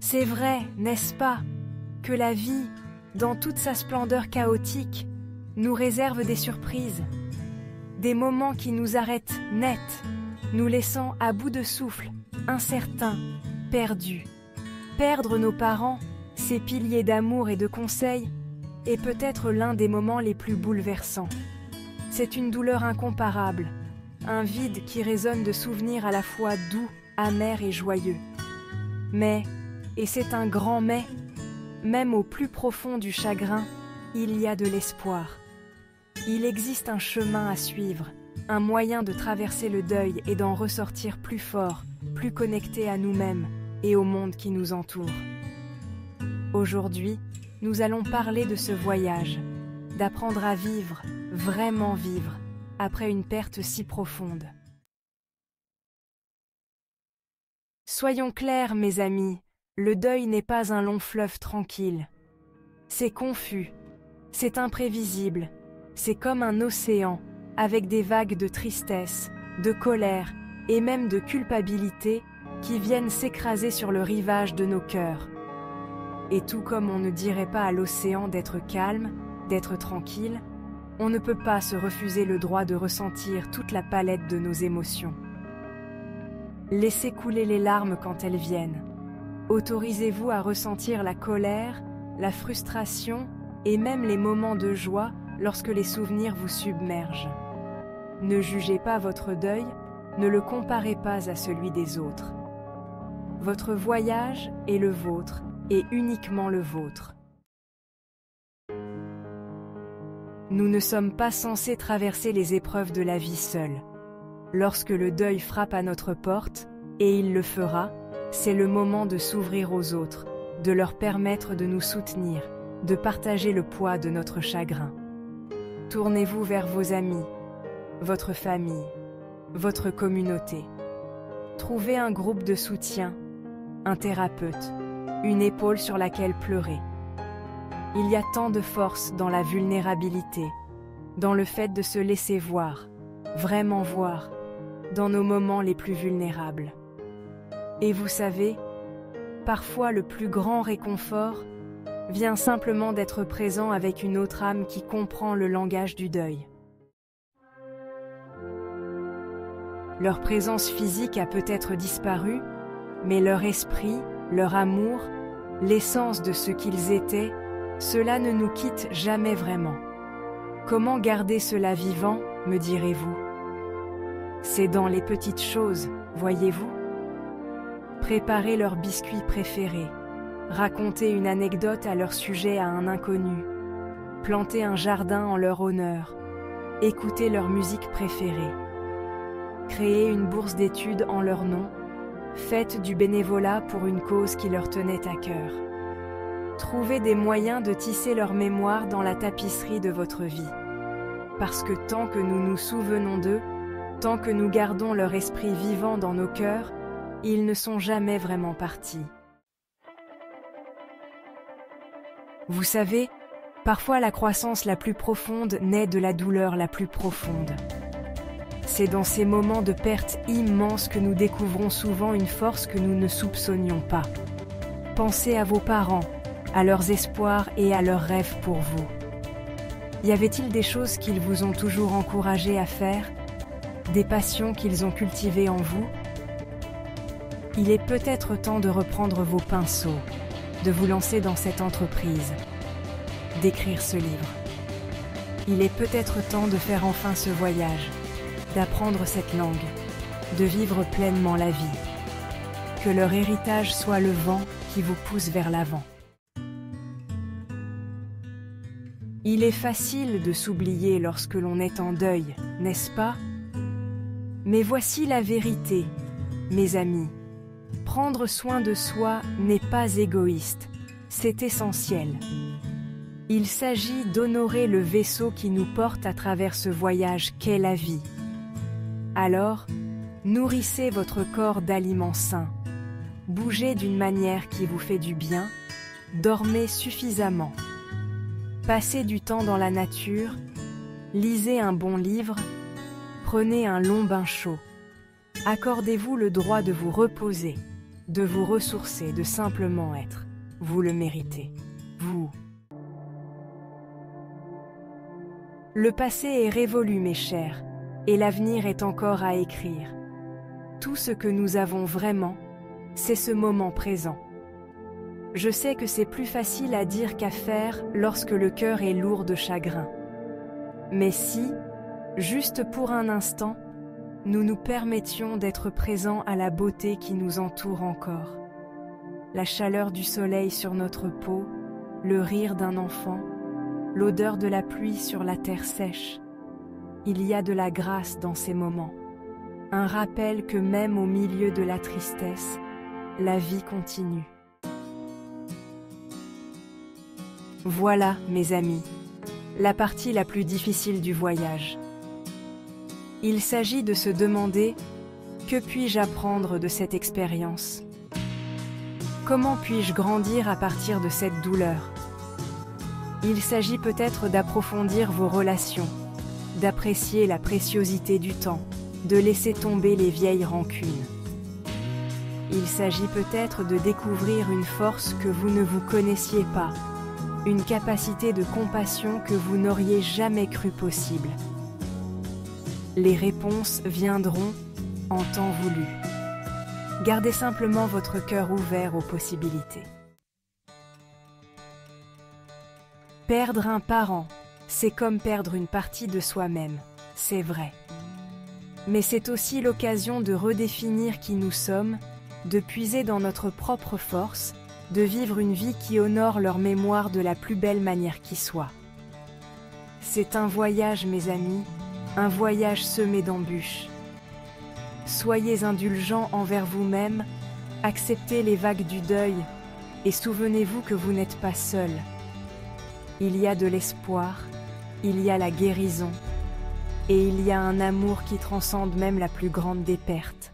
C'est vrai, n'est-ce pas, que la vie, dans toute sa splendeur chaotique, nous réserve des surprises, des moments qui nous arrêtent net, nous laissant à bout de souffle, incertains, perdus. Perdre nos parents, ces piliers d'amour et de conseils, est peut-être l'un des moments les plus bouleversants. C'est une douleur incomparable, un vide qui résonne de souvenirs à la fois doux, amers et joyeux. Mais, et c'est un grand mais, même au plus profond du chagrin, il y a de l'espoir. Il existe un chemin à suivre, un moyen de traverser le deuil et d'en ressortir plus fort, plus connecté à nous-mêmes et au monde qui nous entoure. Aujourd'hui, nous allons parler de ce voyage, d'apprendre à vivre, vraiment vivre, après une perte si profonde. Soyons clairs, mes amis, le deuil n'est pas un long fleuve tranquille. C'est confus, c'est imprévisible, c'est comme un océan, avec des vagues de tristesse, de colère et même de culpabilité qui viennent s'écraser sur le rivage de nos cœurs. Et tout comme on ne dirait pas à l'océan d'être calme, d'être tranquille, on ne peut pas se refuser le droit de ressentir toute la palette de nos émotions. Laissez couler les larmes quand elles viennent. Autorisez-vous à ressentir la colère, la frustration et même les moments de joie lorsque les souvenirs vous submergent. Ne jugez pas votre deuil, ne le comparez pas à celui des autres. Votre voyage est le vôtre et uniquement le vôtre. Nous ne sommes pas censés traverser les épreuves de la vie seuls. Lorsque le deuil frappe à notre porte, et il le fera, c'est le moment de s'ouvrir aux autres, de leur permettre de nous soutenir, de partager le poids de notre chagrin. Tournez-vous vers vos amis, votre famille, votre communauté. Trouvez un groupe de soutien, un thérapeute, une épaule sur laquelle pleurer. Il y a tant de force dans la vulnérabilité, dans le fait de se laisser voir, vraiment voir, dans nos moments les plus vulnérables. Et vous savez, parfois le plus grand réconfort vient simplement d'être présent avec une autre âme qui comprend le langage du deuil. Leur présence physique a peut-être disparu, mais leur esprit, leur amour, l'essence de ce qu'ils étaient, cela ne nous quitte jamais vraiment. Comment garder cela vivant, me direz-vous? C'est dans les petites choses, voyez-vous? Préparer leur biscuit préféré, raconter une anecdote à leur sujet à un inconnu, planter un jardin en leur honneur, écouter leur musique préférée, créer une bourse d'études en leur nom, faites du bénévolat pour une cause qui leur tenait à cœur. Trouvez des moyens de tisser leur mémoire dans la tapisserie de votre vie. Parce que tant que nous nous souvenons d'eux, tant que nous gardons leur esprit vivant dans nos cœurs, ils ne sont jamais vraiment partis. Vous savez, parfois la croissance la plus profonde naît de la douleur la plus profonde. C'est dans ces moments de perte immense que nous découvrons souvent une force que nous ne soupçonnions pas. Pensez à vos parents, à leurs espoirs et à leurs rêves pour vous. Y avait-il des choses qu'ils vous ont toujours encouragé à faire, des passions qu'ils ont cultivées en vous? Il est peut-être temps de reprendre vos pinceaux, de vous lancer dans cette entreprise, d'écrire ce livre. Il est peut-être temps de faire enfin ce voyage, d'apprendre cette langue, de vivre pleinement la vie. Que leur héritage soit le vent qui vous pousse vers l'avant. Il est facile de s'oublier lorsque l'on est en deuil, n'est-ce pas? Mais voici la vérité, mes amis. Prendre soin de soi n'est pas égoïste, c'est essentiel. Il s'agit d'honorer le vaisseau qui nous porte à travers ce voyage qu'est la vie. Alors, nourrissez votre corps d'aliments sains, bougez d'une manière qui vous fait du bien, dormez suffisamment. Passez du temps dans la nature, lisez un bon livre, prenez un long bain chaud. Accordez-vous le droit de vous reposer. de vous ressourcer, de simplement être. Vous le méritez. Vous. Le passé est révolu, mes chers, et l'avenir est encore à écrire. Tout ce que nous avons vraiment, c'est ce moment présent. Je sais que c'est plus facile à dire qu'à faire lorsque le cœur est lourd de chagrin. Mais si, juste pour un instant, nous nous permettions d'être présents à la beauté qui nous entoure encore, la chaleur du soleil sur notre peau, le rire d'un enfant, l'odeur de la pluie sur la terre sèche. Il y a de la grâce dans ces moments, un rappel que même au milieu de la tristesse, la vie continue. Voilà, mes amis, la partie la plus difficile du voyage. Il s'agit de se demander « Que puis-je apprendre de cette expérience ? Comment puis-je grandir à partir de cette douleur ?» Il s'agit peut-être d'approfondir vos relations, d'apprécier la préciosité du temps, de laisser tomber les vieilles rancunes. Il s'agit peut-être de découvrir une force que vous ne vous connaissiez pas, une capacité de compassion que vous n'auriez jamais cru possible. Les réponses viendront en temps voulu. Gardez simplement votre cœur ouvert aux possibilités. Perdre un parent, c'est comme perdre une partie de soi-même, c'est vrai. Mais c'est aussi l'occasion de redéfinir qui nous sommes, de puiser dans notre propre force, de vivre une vie qui honore leur mémoire de la plus belle manière qui soit. C'est un voyage, mes amis, un voyage semé d'embûches. Soyez indulgents envers vous-même, acceptez les vagues du deuil et souvenez-vous que vous n'êtes pas seul. Il y a de l'espoir, il y a la guérison et il y a un amour qui transcende même la plus grande des pertes.